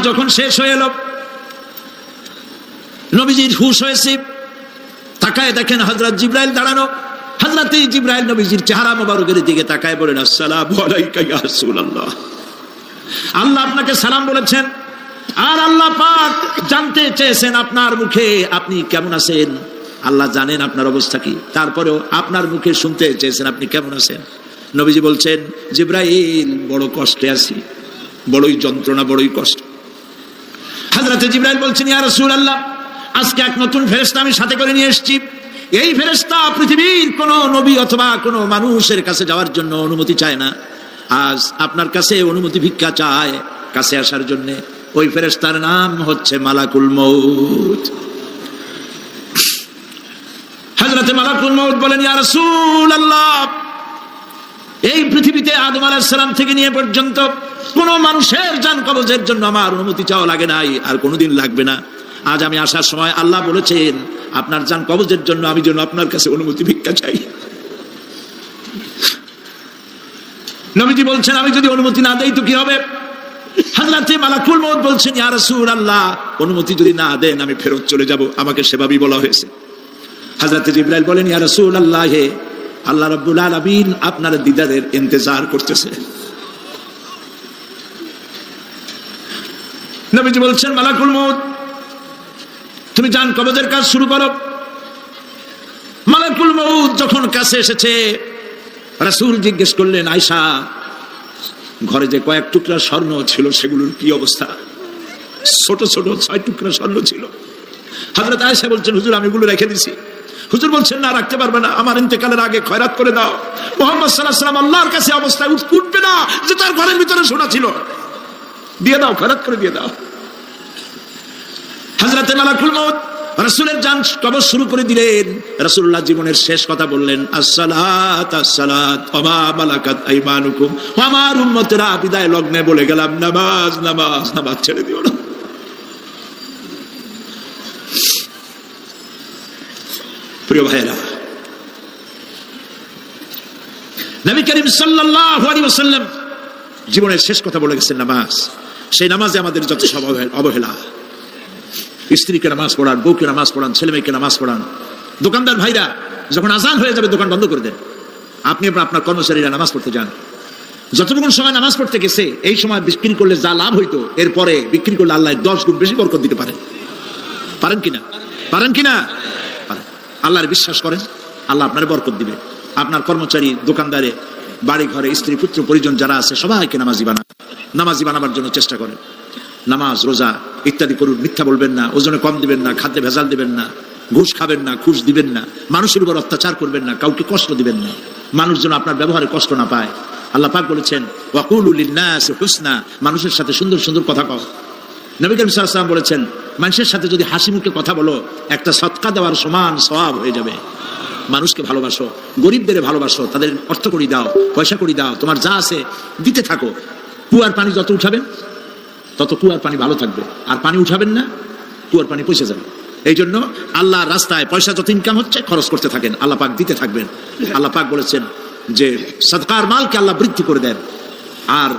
যখন শেষ হয়ে এলো, নবীজির হুঁশ হয়েছে, তাকায় দেখেন হযরত জিবরাইল দাঁড়ানো। হযরত জিবরাইল নবীজির চেহারা মোবারকের দিকে তাকায় বলেন, আসসালামু আলাইকা ইয়া রাসূলুল্লাহ। আল্লাহ আপনাকে সালাম বলেছেন, আর আল্লাহ পাক জানতে চেয়েছেন আপনার মুখে আপনি কেমন আছেন। আল্লাহ জানেন আপনার অবস্থা কি, তারপরেও আপনার মুখে শুনতে চেয়েছেন আপনি কেমন আছেন। নবীজি বলছেন, জিবরাইল বড় কষ্টে আছি, বড়ই যন্ত্রণা, বড়ই কষ্ট। হযরত জিবরাইল বলছেন, ইয়া রাসূলুল্লাহ, আজকে এক নতুন ফেরেশতা আমি সাথে করে নিয়ে এসেছি। এই ফেরেশতা পৃথিবীর কোন নবী অথবা কোন মানুষের কাছে যাওয়ার জন্য অনুমতি চায় না, আজ আপনার কাছে অনুমতি ভিক্ষা চায় কাছে আসার জন্য। ওই ফেরেশতার নাম হচ্ছে মালাকুল মউত। হযরত মালাকুল মউত বলেন, ইয়া রাসূলুল্লাহ, এই পৃথিবীতে আদম আলাইহিস সালাম থেকে নিয়ে পর্যন্ত কোন মানুষের জান কবজের জন্য আমার অনুমতি চাওয়া লাগে নাই, আর কোনোদিন লাগবে না। আজ আমি আসার সময় আল্লাহ বলেছেন আপনার জান কবজের জন্য আমি যেন আপনার কাছে অনুমতি ভিক্ষা চাই। নবীজি বলছেন, আমি যদি অনুমতি না দেই তো কি হবে? হযরত মালাকুল মউত বলছেন, ইয়া রাসূলুল্লাহ, অনুমতি যদি না দেন আমি ফেরত চলে যাব, আমাকে সেভাবেই বলা হয়েছে। হযরত জিবরাইল বলেন, ইয়া রাসূলুল্লাহ, আল্লাহ রাব্বুল আলামিন আপনার দিদারের ইন্তজার করতেছে। নবীজি বলছেন, মালাকুল মউত, তুমি জান কবজের কাজ শুরু করো। মালাকুল মউত যখন কাছে এসেছে, রাসূল জিজ্ঞেস করলেন, আয়েশা, ঘরে যে কয়েক টুকরা স্বর্ণ ছিল সেগুলোর কি অবস্থা? ছোট ছোট 6 টুকরা স্বর্ণ ছিল। হযরত আয়েশা বলছেন, হুজুর আমি এগুলো রেখে দিছি। হুজুর বলছেন, না, রাখতে পারবে না, আমার ইন্তেকালের আগে খয়রাত করে দাও। মুহাম্মদ সাল্লাল্লাহু আলাইহি ওয়াসাল্লাম আল্লাহর কাছে অবস্থায় উঠবে না যে তার ঘরের ভিতরে সোনা ছিল, দিয়ে দাও, খয়রাত করে দিয়ে দাও। হযরত মালাকুল মউত রাসূলের জান কবজ শুরু করে দিলেন। রাসূলুল্লাহ জীবনের শেষ কথা বললেন, আসসালাত আসসালাত ওয়া মা মালাকাত আইমানুকুম। আমার উম্মতেরা বিদায় লগ্নে বলে গেলাম, নামাজ নামাজ নামাজ ছেড়ে দিও না। প্রিয় ভাইরা, নবী করিম সাল্লাল্লাহু আলাইহি ওয়াসাল্লাম জীবনের শেষ কথা বলে গেছেন নামাজ। সেই নামাজে আমাদের যত সব অবহেলা, স্ত্রীকে নামাজ পড়ান, বউকে নামাজ পড়ান, ছেলে মেয়েকে নামাজ পড়ান। দোকানদার ভাইরা যখন আজান হয়ে যাবে দোকান বন্ধ করে দেন, আপনি আপনার কর্মচারীরা নামাজ পড়তে যান। যতটুকু সময় নামাজ পড়তে গেছে এই সময় বিক্রি করলে যা লাভ হইতো এরপরে বিক্রি করলে আল্লাহ 10 গুণ বেশি বরকত দিতে পারেন। পারেন কিনা? পারেন কিনা? পারেন। আল্লাহর বিশ্বাস করেন, আল্লাহ আপনার বরকত দিবে। আপনার কর্মচারী, দোকানদারে, বাড়ি ঘরে স্ত্রী পুত্র পরিজন যারা আছে সবাইকে নামাজি বানাবার জন্য চেষ্টা করেন। নামাজ রোজা ইত্যাদি করুন। মিথ্যা বলবেন না, ওজনে কম দিবেন না, খাদ্যে ভেজাল দিবেন না, ঘুষ খাবেন না, ঘুষ দিবেন না, মানুষের উপর অত্যাচার করবেন না, কাউকে কষ্ট দিবেন না, মানুষ যেন আপনার ব্যবহারে কষ্ট না পায়। আল্লাহ পাক বলেছেন, ওয়াকুলু লিন-নাসি হুসনা, মানুষের সাথে সুন্দর সুন্দর কথা কও। নবী করিম সাল্লাল্লাহু আলাইহি ওয়াসাল্লাম বলেছেন, মানুষের সাথে যদি হাসি মুখে কথা বলো একটা সদকা দেওয়ার সমান সওয়াব হয়ে যাবে। মানুষকে ভালোবাসো, গরিবদের ভালোবাসো, তাদের অর্থ করি দাও, পয়সা করি দাও, তোমার যা আছে দিতে থাকো। কুয়ার পানি যত উঠাবেন তত কুয়ার পানি ভালো থাকবে, আর পানি উঠাবেন না কুয়ার পানি পয়সা যাবে। এই জন্য আল্লাহর রাস্তায় পয়সা যত ইনকাম হচ্ছে খরচ করতে থাকেন, আল্লাহ পাক দিতে থাকবেন। আল্লাহ পাক বলেছেন যে সদকার মালকে আল্লাহ বৃদ্ধি করে দেন, আর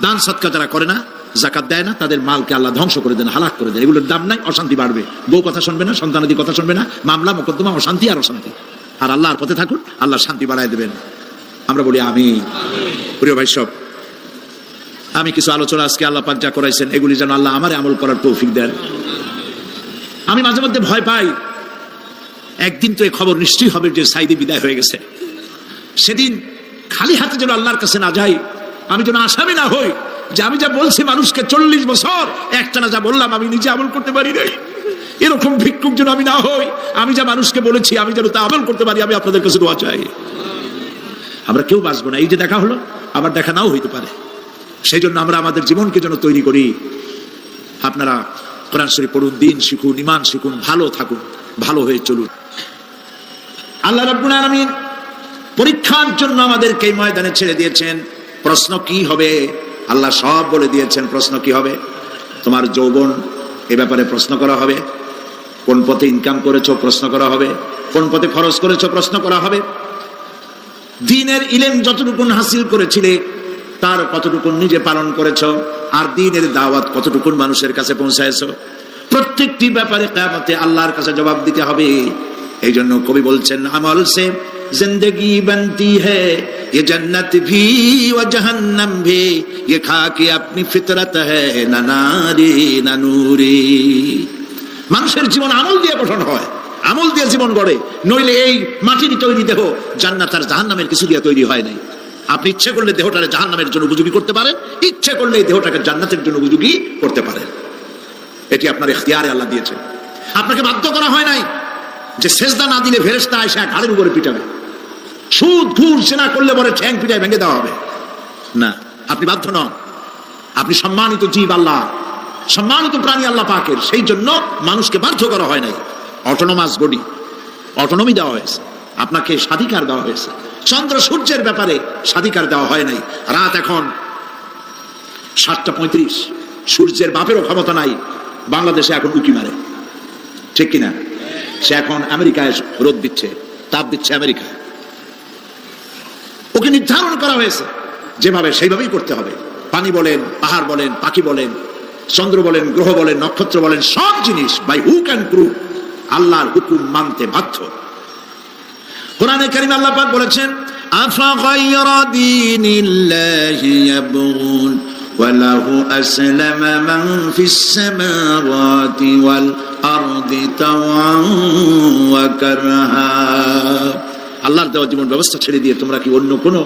দান সদকা যারা করে না, যাকাত দেয় না, তাদের মালকে আল্লাহ ধ্বংস করে দেন, হালাক করে দেন। এগুলোর দাম নাই, অশান্তি বাড়বে। বউ কথা শুনবে না, সন্তানাদি কথা শুনবে না, মামলা মোকদ্দমা, অশান্তি আর অশান্তি। আর আল্লাহর পথে থাকুন, আল্লাহ শান্তি বাড়ায় দেবেন। আমরা বলি আমিন। প্রিয় ভাই সব, আমি কিছু আলোচনা আজকে আল্লাহ পাক যা করাইছেন এগুলি যেন আল্লাহ আমারে আমল করার তৌফিক দেন। আমি মাঝে মধ্যে ভয় পাই, একদিন তো এই খবর নিশ্চয়ই হবে যে সাইদি বিদায় হয়ে গেছে। সেদিন খালি হাতে যেন আল্লাহর কাছে না যাই, আমি যেন আসামি না হই যে আমি যা বলছি মানুষকে 40 বছর একটানা যা বললাম আমি নিজে আমল করতে পারি নাই। এরকম ভিক্ষুক যেন আমি না হই, আমি যা মানুষকে বলেছি আমি যেন তা আমল করতে পারি। আমি আপনাদের কাছে দোয়া চাই। আমরা কেউ বাঁচবো না, এই যে দেখা হলো আবার দেখা নাও হইতে পারে। সেই জন্য আমরা আমাদের জীবনকে যেন তৈরি করি। আপনারা কোরআন শরীফ পড়ুন, দিন শিখুন, ঈমান শিখুন, ভালো থাকুন, ভালো হয়ে চলুন। আল্লাহ রাব্বুল আলামিন পরীক্ষার জন্য আমাদেরকে এই ময়দানে ছেড়ে দিয়েছেন। প্রশ্ন কি হবে আল্লাহ সব বলে দিয়েছেন। প্রশ্ন কি হবে? তোমার যৌবন, এ ব্যাপারে প্রশ্ন করা হবে। কোন পথে ইনকাম করেছো প্রশ্ন করা হবে। কোন পথে খরচ করেছো প্রশ্ন করা হবে। দ্বীনের ইলম যতটুকু হাসিল করেছিলে তার কতটুকু নিজে পালন করেছো। আর দ্বীনের দাওয়াত কতটুকু মানুষের কাছে পৌঁছায়ছো। প্রত্যেকটি ব্যাপারে কিয়ামতে আল্লাহর কাছে জবাব দিতে হবে। এই জন্য কবি বলছেন, আমল সে जिंदगी बनती है ये जन्नत भी व जहन्नम भी, ये खाकी अपनी फितरत है ना नारी ना नूरी। মানুষের জীবন আমল দিয়ে গঠন হয়, আমল দিয়ে জীবন গড়ে, নইলে এই মাটির তৈরি দেহ জান্নাত আর জাহান্নামের কিছু দিয়ে তৈরি হয় নাই। আপনি ইচ্ছে করলে দেহটাকে জাহান্নামের জন্য উপযোগী করতে পারেন, ইচ্ছে করলে এই দেহটাকে জান্নাতের জন্য উপযোগী করতে পারেন। এটি আপনার ইখতিয়ারে আল্লাহ দিয়েছেন, আপনাকে বাধ্য করা হয় নাই যে সেজদা না দিলে ফেরেশতা এসে ঘাড়ের উপরে পিটাবে, সুদ ঘুষ জেনা করলে পরে ঠ্যাং পিটায় ভেঙে দেওয়া হবে না। আপনি বাধ্য নন, আপনি সম্মানিত জীব আল্লাহ, সম্মানিত প্রাণী আল্লাহ পাকের, সেই জন্য মানুষকে বাধ্য করা হয় নাই। অটোনোমাস বডি, অটোনমি দেওয়া হয়েছে, আপনাকে স্বাধিকার দেওয়া হয়েছে। চন্দ্র সূর্যের ব্যাপারে স্বাধিকার দেওয়া হয় নাই। রাত এখন 7:35, সূর্যের বাপেরও ক্ষমতা নাই বাংলাদেশে এখন উকি মারে, ঠিক কিনা? সে এখন আমেরিকায় রোদ দিচ্ছে, তাপ দিচ্ছে আমেরিকায়। ওকে নির্ধারণ করা হয়েছে যেভাবে, সেইভাবেই করতে হবে। পানি বলেন, পাহাড় বলেন, পাখি বলেন, চন্দ্র বলেন, গ্রহ বলেন, নক্ষত্র বলেন, সব জিনিস বাই হুক অ্যান্ড ক্রুক আল্লাহর হুকুম মানতে বাধ্য। কোরআনে কারীমে আল্লাহ পাক বলেছেন, আফা গায়রা দীনিল্লাহি ইয়াবগুন ওয়া লাহু আসলামা মান ফিস সামাওয়াতি ওয়াল আরদি তাওআন ওয়া কারহা। আল্লাহর দেওয়া জীবন ব্যবস্থা ছেড়ে দিয়ে তোমরা কি অন্য কোনো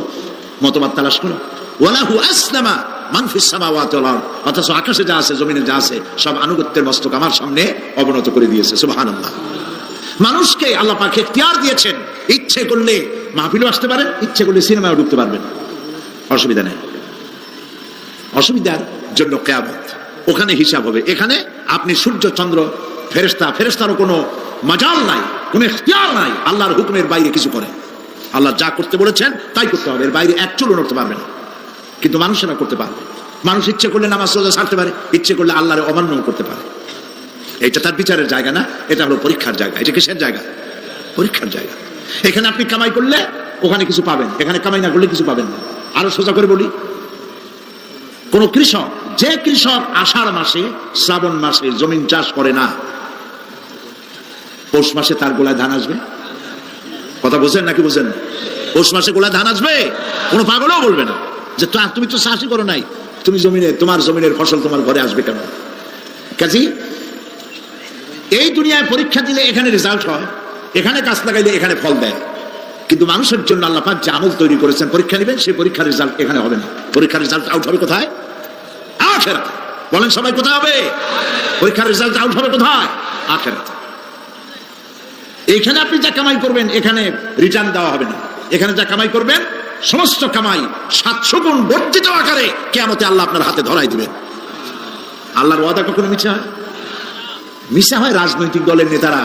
মতবাদ তালাশ করো? ওয়ালাহু আসলামা মান ফিস সামাওয়াতি ওয়াল আরদ, অথচ আকাশে যা আছে জমিনে যা আছে সব আনুগত্যের মস্তক আমার সামনে অবনত করে দিয়েছে। সুবহানাল্লাহ। মানুষকে আল্লাহ পাক ইখতিয়ার দিয়েছেন, ইচ্ছে করলে মাহফিলও আসতে পারেন, ইচ্ছে করলে সিনেমাও ঢুকতে পারবেন, অসুবিধা নেই। অসুবিধার জন্য কিয়ামত, ওখানে হিসাব হবে। এখানে আপনি সূর্য চন্দ্র ফেরেশতারও কোনো মাজাল নাই, কোনো ইখতিয়ার নাই আল্লাহর হুকুমের বাইরে কিছু করে। আল্লাহ যা করতে বলেছেন তাই করতে হবে, এর বাইরে এক চুলও নড়তে পারবে না। কিন্তু মানুষেরা করতে পারবে। মানুষ ইচ্ছে করলে নামাজ রোজা ছাড়তে পারে, ইচ্ছে করলে আল্লাহর অমান্য করতে পারে। এটা তার বিচারের জায়গা না, এটা হলো পরীক্ষার জায়গা। এটা কিসের জায়গা? পরীক্ষার জায়গা। এখানে আপনি কামাই করলে ওখানে কিছু পাবেন, এখানে কামাই না করলে কিছু পাবেন না। আরো সোজা করে বলি, কোন কৃষক, যে কৃষক আষাঢ় মাসে শ্রাবণ মাসে জমিন চাষ করে না, পৌষ মাসে তার গোলায় ধান আসবে? কথা বুঝেন নাকি বুঝেন? পৌষ মাসে গোলায় ধান আসবে? কোনো পাগলও বলবে না যে তুমি তো চাষই করো নাই, তুমি জমিনে, তোমার জমিনের ফসল তোমার ঘরে আসবে কেন? কাজী এই দুনিয়ায় পরীক্ষা দিলে এখানে রেজাল্ট হয়, এখানে গাছ লাগাইলে এখানে ফল দেয়। কিন্তু মানুষের জন্য আল্লাহ পাক যে আমল তৈরি করেছেন, পরীক্ষা নেবেন, সেই পরীক্ষার রেজাল্ট এখানে হবে না। পরীক্ষার রেজাল্ট আউট হবে কোথায়? আখিরাতে। বলেন সবাই, কোথায় হবে পরীক্ষার রেজাল্ট আউট হবে? কোথায়? আখিরাতে। এখানে আপনি যা কামাই করবেন এখানে রিটার্ন দেওয়া হবে না। এখানে যা কামাই করবেন সমস্ত কামাই 700 গুণ বর্ধিত আকারে কিয়ামতে আল্লাহ আপনার হাতে ধরাই দিবেন। আল্লাহর ওয়াদা কখনো মিথ্যা হয়? মিথ্যা হয় রাজনৈতিক দলের নেতারা,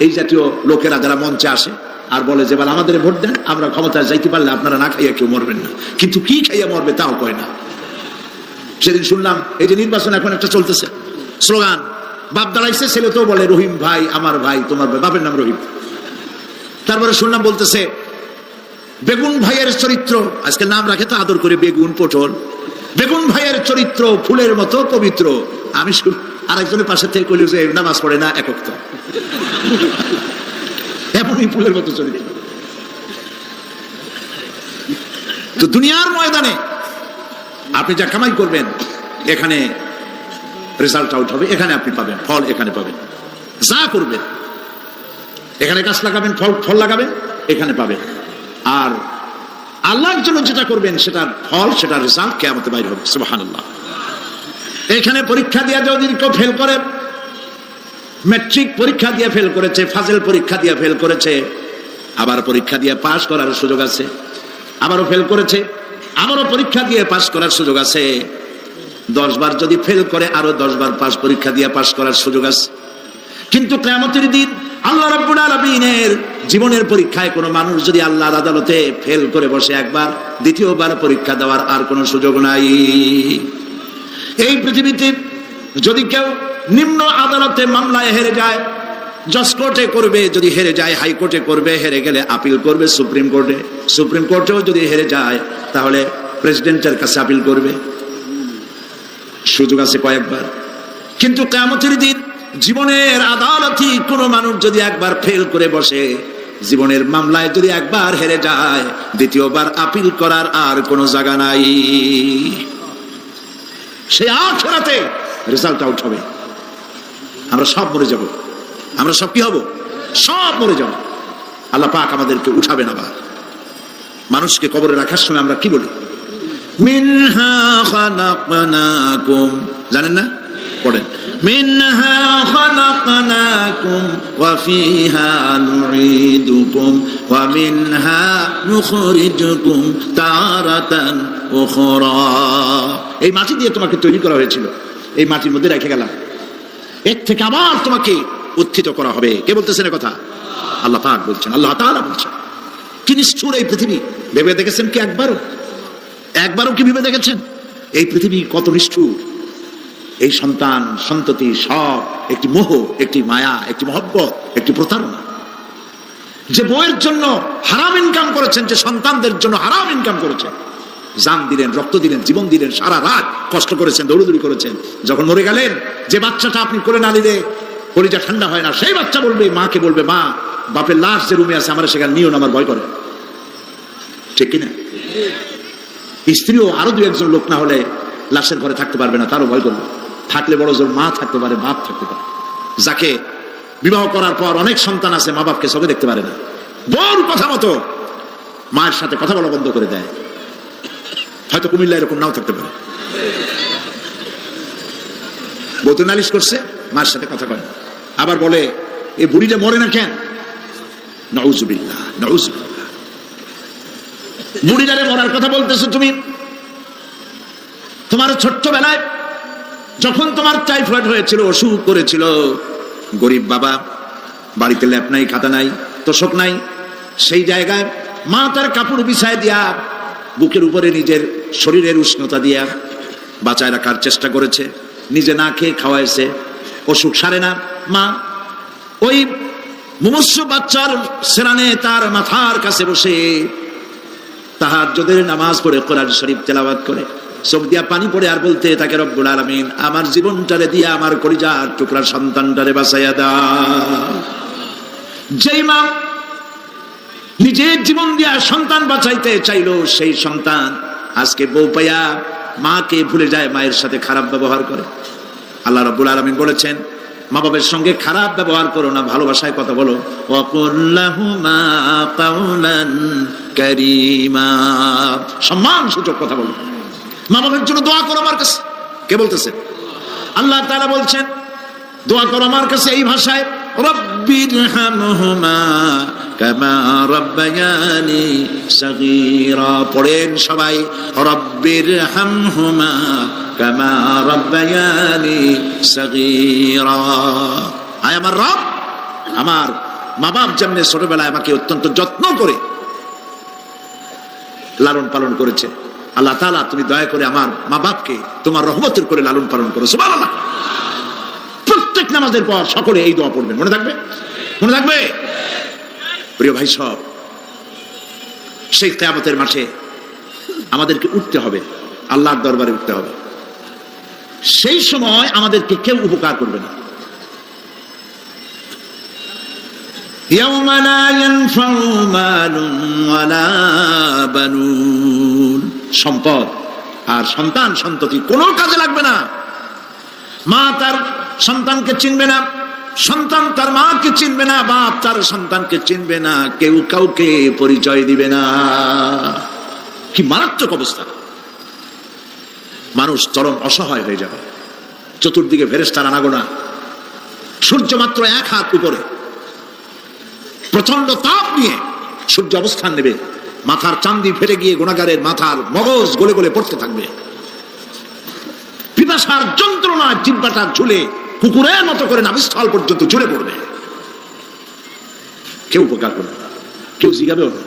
এই জাতীয় লোকেরা যারা মঞ্চে আসে আর বলে যে বলে আমাদের ভোট দেন, আমরা ক্ষমতায় যাইতে পারলে আপনারা না খাইয়া কেউ মরবেন না। কিন্তু কি খাইয়া মরবে তাও কয় না। সেদিন শুনলাম এই যে নির্বাচন এখন একটা চলতেছে, স্লোগান বাপ দাঁড়াইছে, ছেলে তো বলে রহিম ভাই আমার ভাই, তোমার বাপের নাম রহিম। তারপরে শুনলাম বলতেছে বেগুন ভাইয়ের চরিত্র, আজকে নাম রাখে তো আদর করে বেগুন পটল, বেগুন ভাইয়ের চরিত্র ফুলের মতো পবিত্র। আমি আরেকজনের পাশে থেকে কইল যে নামাজ পড়ে না, একক তো এমনই ফুলের মতো চরিত্র। তো দুনিয়ার ময়দানে আপনি যা কামাই করবেন এখানে রেজাল্ট আউট হবে, এখানে আপনি পাবেন ফল, এখানে পাবেন। যা করবেন এখানে গাছ লাগাবেন, ফল লাগাবেন, এখানে পাবেন। আর আল্লাহর জন্য যেটা করবেন সেটার ফল, সেটার রেজাল্ট কিয়ামতে বাইরে হবে। সুবহানাল্লাহ। এখানে পরীক্ষা দিয়ে যদি কেউ ফেল করে, ম্যাট্রিক পরীক্ষা দিয়ে ফেল করেছে, ফাজেল পরীক্ষা দিয়ে ফেল করেছে, আবার পরীক্ষা দিয়ে পাস করার সুযোগ আছে, আবারও ফেল করেছে, আবারও পরীক্ষা দিয়ে পাস করার সুযোগ আছে। 10 বার যদি ফেল করে আরো 10 বার পাস পরীক্ষা দিয়ে পাস করার সুযোগ আছে। কিন্তু কিয়ামতের দিন আল্লাহ রাব্বুল আলামিনের জীবনের পরীক্ষায় কোনো মানুষ যদি আল্লাহর আদালতে ফেল করে বসে একবার, দ্বিতীয়বার পরীক্ষা দেওয়ার আর কোনো সুযোগ নাই। এই পৃথিবীতে যদি কেউ নিম্ন আদালতে মামলায় হেরে যায়, জজ কোর্টে করবে, যদি হেরে যায় হাইকোর্টে করবে, হেরে গেলে আপিল করবে সুপ্রিম কোর্টে, সুপ্রিম কোর্টেও যদি হেরে যায় তাহলে প্রেসিডেন্টের কাছে আপিল করবে, সুযোগ আছে কয়েকবার, কিন্তু কিয়ামতের দিন জীবনের আদালতে কোনো মানুষ যদি একবার ফেল করে বসে, জীবনের মামলায় যদি একবার হেরে যায়, দ্বিতীয়বার আপিল করার আর কোনো জায়গা নাই। সে আখিরাতে রেজাল্ট আউট হবে। আমরা সব মরে যাব, আমরা সব কি হব? সব মরে যাব। আল্লাহ পাক আমাদেরকে উঠাবেন আবার। মানুষকে কবরে রাখার সময় আমরা কি বলি? মিনহা খালাকনাকুম, জানেন না? পড়েন, মিনহা খালাকনাকুম ওয়া ফিহা নুঈদুকুম ওয়া মিনহা নুখরিজুকুম তারাতান উখরা। এই মাটি দিয়ে তোমাকে তৈরি করা হয়েছিল, এই মাটির মধ্যে রেখে গেলাম, এর থেকে আবার তোমাকে উত্থিত করা হবে। কে বলতেছেন এই কথা? আল্লাহ পাক বলছেন, আল্লাহ তাআলা বলছেন। কি নিষ্ঠুর এই পৃথিবী! ভেবে দেখেছেন কি একবারও কি ভেবে দেখেছেন এই পৃথিবী কত নিষ্ঠুর? এই সন্তান সন্ততি সব একটি মোহ, একটি মায়া, একটি মহব্বত, একটি প্রতারণা। যে বউয়ের জন্য হারাম ইনকাম করেছেন, যে সন্তানদের জন্য হারাম ইনকাম করেছেন, জান দিলেন, রক্ত দিলেন, জীবন দিলেন, সারা রাত কষ্ট করেছেন, দৌড়দৌড়ি করেছেন, যখন মরে গেলেন, যে বাচ্চাটা আপনি করে না দিলে কলিজা ঠান্ডা হয় না, সেই বাচ্চা বলবে, মাকে বলবে, মা বাপের লাশ যে রুমে আছে আমার সেখানে নিও না, আমার ভয় করে। ঠিক কিনা? স্ত্রীও আরো দু একজন লোক না হলে লাশের ঘরে থাকতে পারবে না, তারও ভয় করবে। থাকলে বড় জোর মা থাকতে পারে, বাপ থাকতে পারে। যাকে বিবাহ করার পর অনেক সন্তান আছে, মা বাপকে চোখে দেখতে পারে না, বড় কথা মতো মায়ের সাথে কথা বলা বন্ধ করে দেয়। হয়তো কুমিল্লা এরকম নাও থাকতে পারে, বউ তো নালিশ করছে, মায়ের সাথে কথা কয়। আবার বলে, এই বুড়িটা মরে না কেন? নাউজুবিল্লাহ, নাউজুবিল্লাহ। বুড়িটারে মরার কথা বলতেছো তুমি? তোমার ছোট্টবেলায় যখন তোমার টাইফয়েড হয়েছিল, অসুখ করেছিল, গরিব বাবা, বাড়িতে ল্যাপ নাই, খাতা নাই, তোষক নাই, সেই জায়গায় মা তার কাপড় বিছায় দিয়া বুকের উপরে নিজের শরীরের উষ্ণতা দিয়া বাঁচায় রাখার চেষ্টা করেছে, নিজে না খেয়ে খাওয়াইছে, অসুখ সারে না। মা ওই মুমূর্ষু বাচ্চার সেরানে তার মাথার কাছে বসে তাহাজ্জুদের নামাজ পড়ে কোরআন শরীফ তেলাওয়াত করে, চোখ দিয়া পানি পড়ে আর বলতে থাকে, রব্বুল আলামিন আমার জীবনটারে দিয়া আমার কলিজার টুকরা সন্তানটারে বাঁচাইয়া দাও। যেই মা নিজের জীবন দিয়া সন্তান বাঁচাইতে চাইলো, সেই সন্তান আজকে বউ পাইয়া মাকে ভুলে যায়, মায়ের সাথে খারাপ ব্যবহার করে। আল্লাহ রাব্বুল আলামিন বলেছেন, মা বাবার সঙ্গে খারাপ ব্যবহার করো না, ভালোবাসায় কথা বলো। ওয়াকুল লাহুমা কাওলান কারীমা, সম্মান সূচক কথা বলো। মা বাবার জন্য দোয়া করো আমার কাছে। কে বলতেছেন? আল্লাহ তাআলা বলছেন, দোয়া করো আমার কাছে এই ভাষায়, রব্বিরহামহুমা কামা রাব্বায়ানি সাগীরা। পড়েন সবাই, রব্বিরহামহুমা কামা রাব্বায়ানি সাগীরা। আয় আমার রব, আমার মা বাপ যেমনি ছোটবেলায় আমাকে অত্যন্ত যত্ন করে লালন পালন করেছে, আল্লাহ তাআলা তুমি দয়া করে আমার মা বাপকে তোমার রহমতের করে লালন পালন করো। সুবহানাল্লাহ। প্রত্যেক নামাজের পর সকলে এই দোয়া পড়বেন, মনে থাকবে? মনে থাকবে? প্রিয় ভাই সব, সেই কিয়ামতের মাঠে আমাদেরকে উঠতে হবে, আল্লাহর দরবারে উঠতে হবে। সেই সময় আমাদেরকে কেউ উপকার করবে না। ইয়াউমা লা ইয়ানফাউ মালুন ওয়ালা বানুন, সম্পদ আর সন্তান সন্ততি কোনো কাজে লাগবে না। মা তার সন্তানকে চিনবে না, সন্তান তার মাকে চিনবে না, বাপ তার সন্তানকে চিনবে না, কেউ কাউকে পরিচয় দিবে না। কি মারাত্মক অবস্থা! মানুষ চরম অসহায় হয়ে যাবে। চতুর্দিকে ফেরেশতার আনাগোনা, সূর্য মাত্র 1 হাত উপরে, প্রচন্ড তাপ নিয়ে সূর্য অবস্থান নেবে, মাথার চান্দি ফেটে গিয়ে গুনাহগারের মাথার মগজ গলে গলে পড়তে থাকবে। পিপাসার যন্ত্রণা জিহ্বাটা ঝুলে কুকুরের মতো করে নাভিস্থল পর্যন্ত ঝুলে পড়বে। কেউ উপকার করবে না, কেউ জিগাবেও না।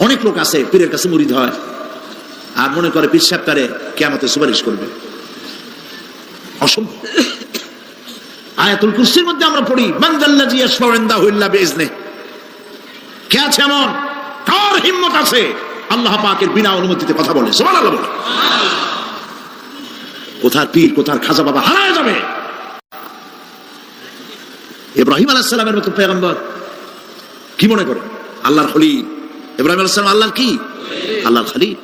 অনেক লোক আছে পীরের কাছে মুরিদ হয় আর মনে করে পীর সাহেব তারে কিয়ামতে সুপারিশ করবে। অসম্ভব। আয়াতুল কুরসির মধ্যে আমরা পড়ি, মান যাল্লাযী ইয়াশফাউ ইনদাহু ইল্লা বিইজনিহি। কে আছে এমন, কার হিম্মত আছে আল্লাহ পাকের বিনা অনুমতিতে কথা বলে? সুবহানাল্লাহ বলে। কোথার পীর কোথার খাজা বাবা হারায় যাবে। ইব্রাহিম আলাইহিস সালামের মতো পয়গম্বর কি মনে করে আল্লাহর খলিল। ইব্রাহিম আলাইহিস সালাম আল্লাহর কি? আল্লাহর খলিল।